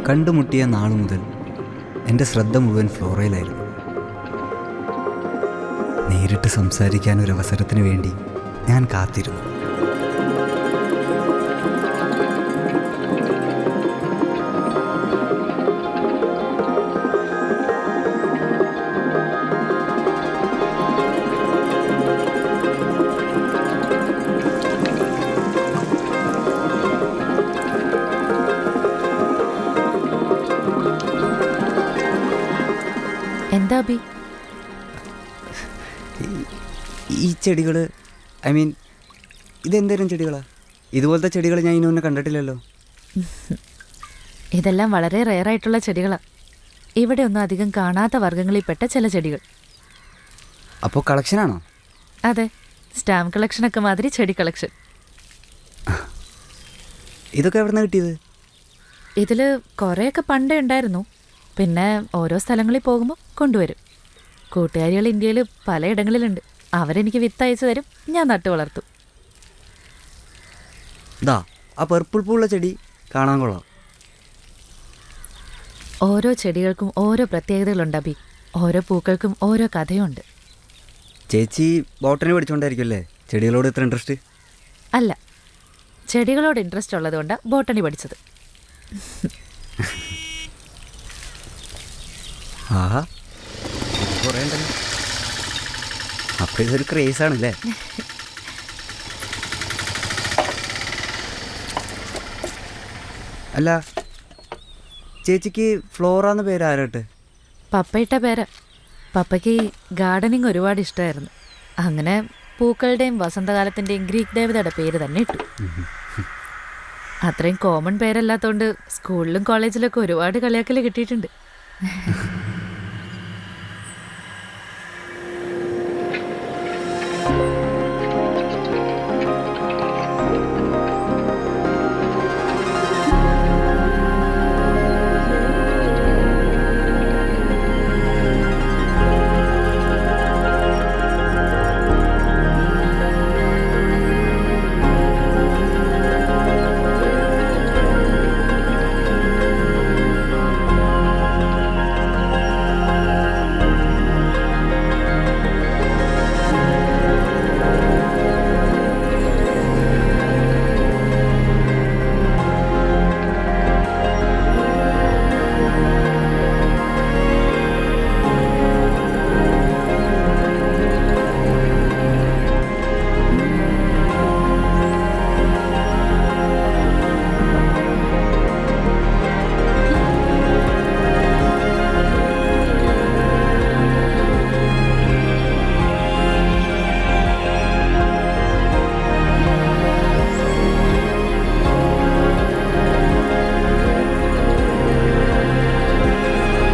കണ്ടുമുട്ടിയ നാളു മുതൽ എൻ്റെ ശ്രദ്ധ മുഴുവൻ ഫ്ലോറയിലായിരുന്നു. നേരിട്ട് സംസാരിക്കാൻ ഒരു അവസരത്തിന് വേണ്ടി ഞാൻ കാത്തിരുന്നു. എന്താ ബി? ഈ ചെടികൾ, ഐ മീൻ ഇതെന്തേലും ചെടികളാ? ഇതുപോലത്തെ ചെടികൾ ഞാൻ ഇനി ഒന്നും കണ്ടിട്ടില്ലല്ലോ. ഇതെല്ലാം വളരെ റെയറായിട്ടുള്ള ചെടികളാണ്. ഇവിടെ ഒന്നും അധികം കാണാത്ത വർഗ്ഗങ്ങളിൽപ്പെട്ട ചില ചെടികൾ. അപ്പോൾ കളക്ഷനാണോ? അതെ, സ്റ്റാമ്പ് കളക്ഷനൊക്കെ മാതിരി ചെടി കളക്ഷൻ. ഇതൊക്കെ എവിടെ നിന്ന് കിട്ടിയത്? ഇതിൽ കുറേയൊക്കെ പണ്ടേ ഉണ്ടായിരുന്നു. പിന്നെ ഓരോ സ്ഥലങ്ങളിൽ പോകുമ്പോൾ കൊണ്ടുവരും. കൂട്ടുകാരികൾ ഇന്ത്യയിൽ പലയിടങ്ങളിലുണ്ട്. അവരെനിക്ക് വിത്ത് അയച്ചു തരും, ഞാൻ നട്ടു വളർത്തും. ഇതാ ആ പർപ്പിൾ പൂള്ള ചെടി കാണാൻ കൊള്ളാം. ഓരോ ചെടികൾക്കും ഓരോ പ്രത്യേകതകളുണ്ട് അബി. ഓരോ പൂക്കൾക്കും ഓരോ കഥയുണ്ട്. ചേച്ചി ബോട്ടണി പഠിച്ചുകൊണ്ടായിരിക്കുമല്ലേ ചെടികളോട് ഇത്ര ഇൻട്രസ്റ്റ്? അല്ല, ചെടികളോട് ഇൻട്രസ്റ്റ് ഉള്ളതുകൊണ്ടാണ് ബോട്ടണി പഠിച്ചത്. ആഹാ, ഇത് കുറേ ഉണ്ടല്ലോ. അപ്പോൾ ഇതൊരു ക്രേസാണല്ലേ? അല്ല, ചേച്ചിക്ക് ഫ്ലോറാന്ന് പേര് ആരാട്ട്? പപ്പയിട്ട പേര്. പപ്പയ്ക്ക് ഗാർഡനിങ് ഒരുപാട് ഇഷ്ടമായിരുന്നു. അങ്ങനെ പൂക്കളുടെയും വസന്തകാലത്തിൻ്റെയും ഗ്രീക്ക് ദേവതയുടെ പേര് തന്നെ ഇട്ടു. അത്രയും കോമൺ പേരല്ലാത്തതുകൊണ്ട് സ്കൂളിലും കോളേജിലൊക്കെ ഒരുപാട് കളിയാക്കൽ കിട്ടിയിട്ടുണ്ട്.